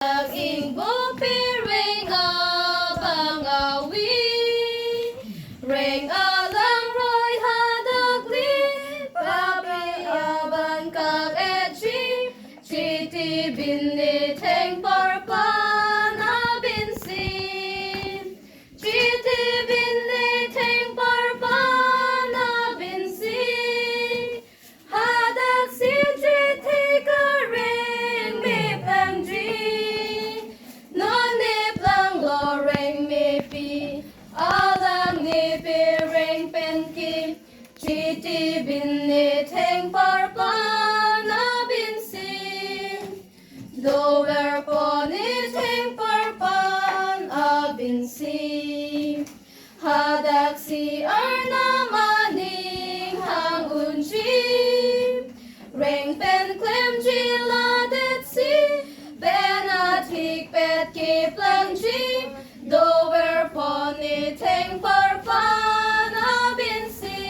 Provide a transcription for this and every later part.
Ing bupi ring abang awi ring alang roy hadagli papi aban kag etchi Chetebin ni thengparpan abinsi Chetebin ni thengparpan abinsi hadak si chete ka ring mi pangji non ni plang lo ring mi pi alang ni pi ring pen kim Chetebin ni thengparpan abinsi dover po ni thengparpan abinsi hadak si arnamaning hangun chi ring pen klem chi ladet si benatik pet ki plang chi dover po ni thengparpan abinsi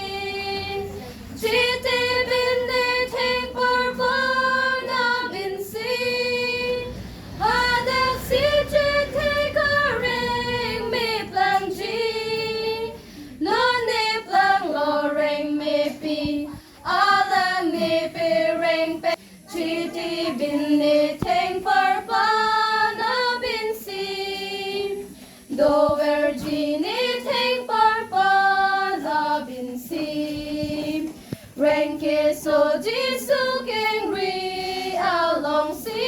Chetebin ni thengparpan abinsi hadak si chete ka ring mi plang chi non ni plang lo ring mi pi alang ni pi ring pe Chetebin ni thengparpan abinsi dover ji ni thengparpan abinsi ring ki so ji su keng ri along si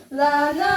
la na